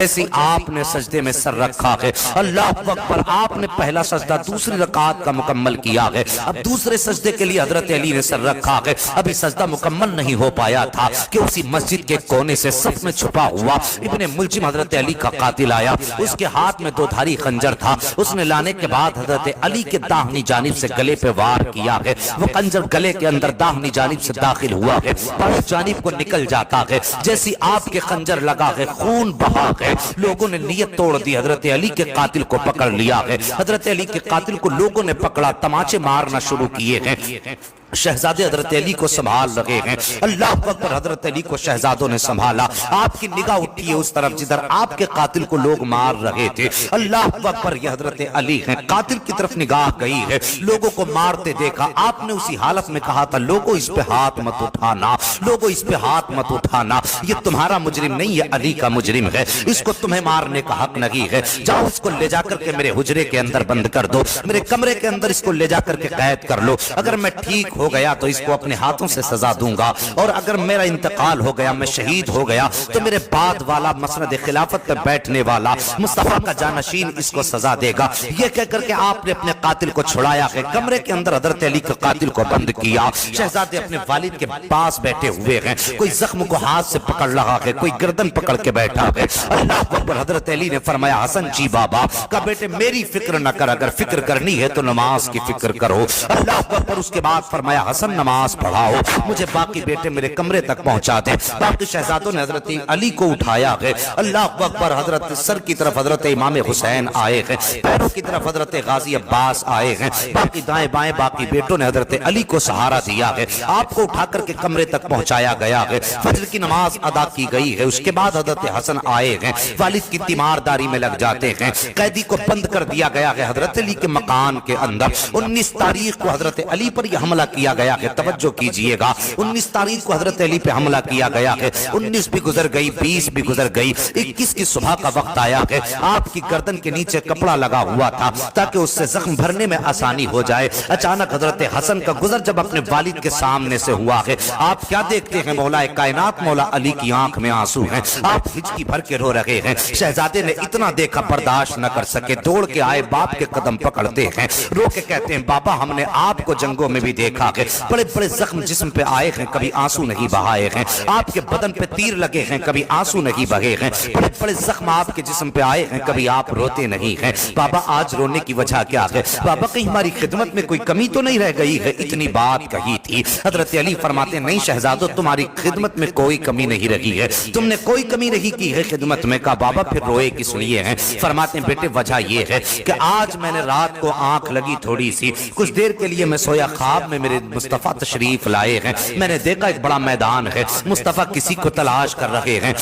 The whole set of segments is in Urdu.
جیسی آپ نے سجدے میں سر رکھا ہے، اللہ اکبر، آپ نے پہلا سجدہ دوسری رکعت کا مکمل کیا ہے، اب دوسرے سجدے کے لیے حضرت علی نے سر رکھا ہے، ابھی سجدہ مکمل نہیں ہو پایا تھا کہ اسی مسجد کے کونے سے صف میں چھپا ہوا ابن ملجم حضرت علی کا قاتل آیا، اس کے ہاتھ میں 2 دھاری خنجر تھا، اس نے لانے کے بعد حضرت علی کے داہنی جانب سے گلے پہ وار کیا ہے، وہ خنجر گلے کے اندر داہنی جانب سے داخل ہوا ہے، بائیں جانب کو نکل جاتا ہے، جیسی آپ کے خنجر لگا ہے خون بہا ہے، لوگوں نے نیت توڑ دی، حضرت علی کے قاتل کو پکڑ لیا ہے، حضرت علی کے قاتل کو لوگوں نے پکڑا، تماچے مارنا شروع کیے ہیں، شہزادے حضرت علی کو سنبھال رہے ہیں، اللہ اکبر، حضرت علی کو شہزادوں نے سنبھالا، آپ کی نگاہ اٹھی ہے اس طرف جدھر آپ کے قاتل کو لوگ مار رہے تھے، اللہ اکبر، یہ حضرت علی ہیں، قاتل کی طرف نگاہ گئی ہے، لوگوں کو مارتے دیکھا، آپ نے اسی حالت میں کہا تھا لوگوں اس پہ ہاتھ مت اٹھانا، لوگوں اس پہ ہاتھ مت اٹھانا، یہ تمہارا مجرم نہیں، یہ علی کا مجرم ہے، اس کو تمہیں مارنے کا حق نہیں ہے، جاؤ اس کو لے جا کر کے میرے حجرے کے اندر بند کر دو، میرے کمرے کے اندر اس کو لے جا کر کے قید کر لو، اگر میں ٹھیک ہو گیا تو اس کو اپنے ہاتھوں سے سزا دوں گا، اور اگر میرا انتقال ہو گیا، میں شہید ہو گیا، تو میرے بعد والا مسند خلافت پہ بیٹھنے والا مصطفیٰ کا جانشین اس کو سزا دے گا، یہ کہہ کر کے آپ نے اپنے قاتل کو چھڑایا ہے، کمرے کے اندر حضرت علی کے قاتل کو بند کیا، شہزادے اپنے والد کے پاس بیٹھے ہوئے ہیں، کوئی زخم کو ہاتھ سے پکڑ رہا ہے، کوئی گردن پکڑ کے بیٹھا ہے، اللہ اکبر، حضرت علی نے فرمایا حسن جی بابا کا بیٹے میری فکر نہ کر، اگر فکر کرنی ہے تو نماز کی فکر کرو، اللہ اکبر، اس کے بعد فرمایا حسن نماز پڑھاؤ، مجھے باقی بیٹے میرے کمرے تک پہنچا دیں، باقی شہزادوں نے حضرت علی کو اٹھایا ہے، اللہ اکبر، حضرت سر کی طرف حضرت امام حسین آئے ہیں، پیروں کی طرف حضرت غازی عباس آئے ہیں، باقی دائیں بائیں باقی بیٹوں نے حضرت علی کو سہارا دیا ہے، آپ کو اٹھا کر کے کمرے تک پہنچایا گیا ہے، فجر کی نماز ادا کی گئی ہے، اس کے بعد حضرت حسن آئے ہیں، والد کی تیمارداری میں لگ جاتے ہیں، قیدی کو بند کر دیا گیا ہے حضرت علی کے مکان کے اندر، 19 تاریخ کو حضرت علی پر یہ حملہ کیا گیا ہے، توجہ کیجئے گا، 19 تاریخ کو حضرت علی پہ حملہ کیا گیا ہے، 19 بھی گزر گئی، 20 بھی گزر گئی، 21 کی صبح کا وقت آیا ہے، آپ کی گردن کے نیچے کپڑا لگا ہوا تھا تاکہ اس سے زخم بھرنے میں آسانی ہو جائے، اچانک حضرت حسن کا گزر جب اپنے والد کے سامنے سے ہوا ہے، آپ کیا دیکھتے ہیں، مولا کائنات مولا علی کی آنکھ میں آنسو ہیں، آپ ہچکی بھر کے رو رہے ہیں، شہزادے نے اتنا دیکھا برداشت نہ کر سکے، دوڑ کے آئے، باپ کے قدم پکڑتے ہیں، رو کے کہتے ہیں بابا ہم نے آپ کو جنگوں میں بھی دیکھا ہے، بڑے بڑے زخم جسم پہ آئے ہیں، کبھی آنسو نہیں بہائے ہیں، آپ کے بدن پہ تیر لگے ہیں، کبھی آنسو نہیں بہے ہیں، بڑے بڑے زخم آپ کے جسم پہ آئے ہیں، کبھی آپ روتے نہیں ہیں، بابا آج رونے کی وجہ کیا ہے، بابا کہیں ہماری خدمت میں کوئی کمی تو نہیں رہ گئی ہے، اتنی بات کہی تھی، حضرت علی فرماتے ہیں نہیں شہزادو تمہاری خدمت میں کوئی کمی نہیں رہی ہے، تم نے کوئی کمی نہیں کی ہے خدمت میں، کہا بابا پھر روئے کس لیے ہیں، فرماتے ہیں بیٹے وجہ یہ ہے کہ آج میں نے رات کو آنکھ لگی تھوڑی سی، کچھ دیر کے لیے میں سویا، خواب میں میرے مصطفیٰ تشریف لائے ہیں، میں نے دیکھا ایک بڑا میدان ہے، مصطفیٰ کسی کو تلاش کر رہے ہیں،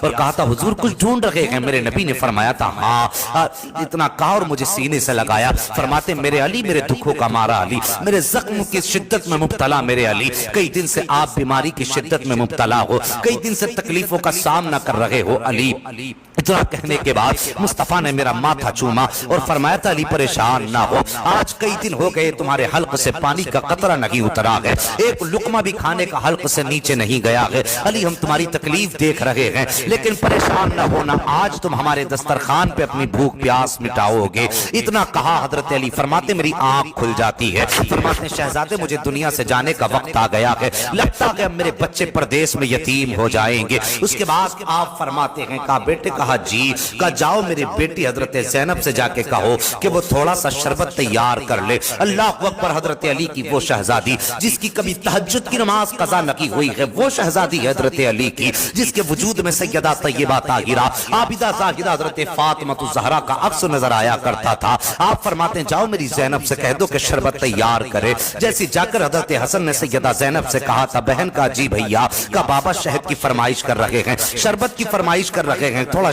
اور کہا تھا حضور کچھ ڈھونڈ رہے ہیں، میرے نبی نے فرمایا تھا ہاں، اتنا کہا اور مجھے سینے سے لگایا، فرماتے میرے علی، میرے دکھوں کا مارا علی، میرے زخم کی شدت میں مبتلا میرے علی، کئی دن سے آپ بیماری کی شدت میں مبتلا ہو، کئی دن سے تکلیفوں کا سامنا کر رہے ہو علی، اتنا کہنے کے بعد مصطفیٰ نے میرا ماتھا چوما اور فرمایا تھا علی پریشان نہ ہو، آج کئی دن ہو گئے تمہارے حلق سے پانی کا قطرہ نہیں اترا ہے، ایک لقمہ بھی کھانے کا حلق سے نیچے نہیں گیا ہے، علی ہم تمہاری تکلیف دیکھ رہے ہیں لیکن پریشان نہ ہونا، آج تم ہمارے دسترخوان پہ اپنی بھوک پیاس مٹاؤ گے، اتنا کہا حضرت علی فرماتے میری آنکھ کھل جاتی ہے، فرماتے ہیں شہزادے مجھے دنیا سے جانے کا وقت آ گیا ہے، لگتا ہے میرے بچے پردیس میں یتیم ہو جائیں گے، اس کے بعد آپ فرماتے ہیں کہا بیٹے، کہا جی، کہا جاؤ میری بیٹی حضرت زینب سے جا کے کہو کہ وہ تھوڑا سا شربت تیار کر لے، اللہ اکبر، حضرت علی کی وہ شہزادی جس کی کبھی تہجد کی نماز قضا نہ ہوئی ہے، وہ شہزادی حضرت علی کی جس کے وجود میں سیدہ طیبہ طاہرہ عابدہ زاہدہ حضرت فاطمہ الزہرا کا عکس نظر آیا کرتا تھا، آپ فرماتے ہیں جاؤ میری زینب سے کہہ دو کہ شربت تیار کرے، جیسی جا کر حضرت حسن نے سیدہ زینب سے کہا تھا بہن کا جی بھیا کا بابا شہد کی فرمائش کر رہے ہیں، شربت کی فرمائش کر رہے ہیں، تھوڑا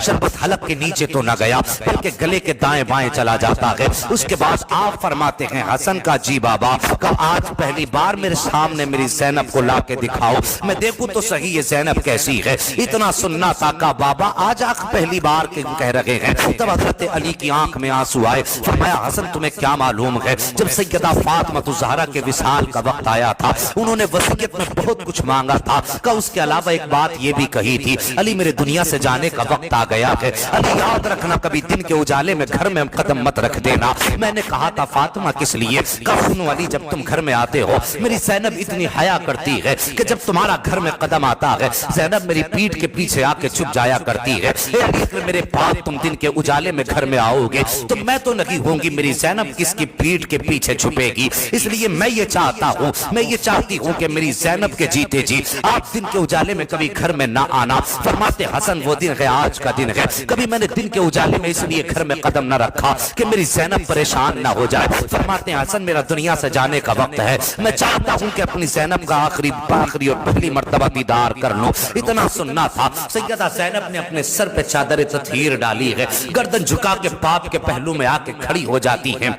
شربت حلق کے نیچے تو نہ گیا بلکہ گلے کے دائیں بائیں چلا جاتا ہے۔ اس کے بعد آپ فرماتے ہیں حسن کا جی بابا کہ آج پہلی بار میرے سامنے میری زینب کو لا کے دکھاؤ، میں دیکھوں تو صحیح یہ زینب کیسی ہے۔ اتنا سننا تھا کہ بابا آج آنکھ پہلی بار کہہ رہے ہیں۔ تب حضرت علی کی آنکھ میں آنسو آئے، فرمایا حسن تمہیں کیا معلوم ہے، جب سیدہ فاطمہ الزہرا کے وصال کا وقت آیا تھا انہوں نے وصیت میں بہت کچھ مانگا تھا کہ اس کے علاوہ ایک بات یہ بھی کہی تھی، علی میرے دنیا سے جانے کا وقت آ گیا ہے، علی یاد رکھنا کبھی دن کے اجالے میں گھر میں قدم مت رکھ دینا۔ میں نے کہا تھا فاطمہ کس لیے؟ کہ سنو علی جب تم گھر میں آتے ہو میری زینب اتنی حیا کرتی ہے کہ جب تمہارا گھر میں قدم آتا ہے زینب میری پیٹھ کے پیچھے آ کے چھپ جایا کرتی ہے۔ اے علی اگر میرے بعد تم دن کے اجالے میں گھر میں آؤ گے تو میں تو نہیں ہوں گی، میری زینب کس کی پیٹھ کے پیچھے چھپے گی؟ اس لیے میں یہ چاہتا ہوں، میں یہ چاہتی ہوں کہ میری زینب کے جیتے جی آپ دن کے اجالے میں کبھی گھر میں نہ آنا۔ فرماتے حسن وہ دن ہے آج کا دن ہے، کبھی میں نے دن کے اجالے میں اس لیے گھر میں قدم نہ رکھا کہ میری زینب پریشان نہ ہو جائے۔ فرماتے ہیں حسن میرا دنیا سے جانے کا وقت ہے، میں چاہتا ہوں کہ اپنی زینب کا آخری اور پہلی مرتبہ دیدار کر لوں۔ اتنا سننا تھا سیدہ زینب نے اپنے سر پہ چادر تطہیر ڈالی ہے، گردن جھکا کے باپ کے پہلو میں آ کے کھڑی ہو جاتی ہیں۔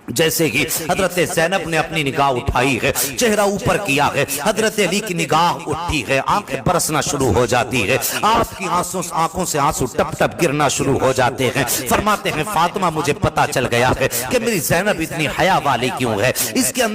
جیسے ہی حضرت زینب نے اپنی نگاہ اٹھائی ہے، چہرہ اوپر کیا ہے، حضرت علی کی نگاہ اٹھتی ہے، آنکھیں برسنا شروع ہو جاتی ہے، آپ کی آنکھوں سے آنسو ٹپ ٹپ گرنا شروع ہو جاتے ہیں۔ فرماتے ہیں فاطمہ مجھے پتا چل گیا ہے کہ میری زینب اتنی حیا والی کیوں ہے، اس کے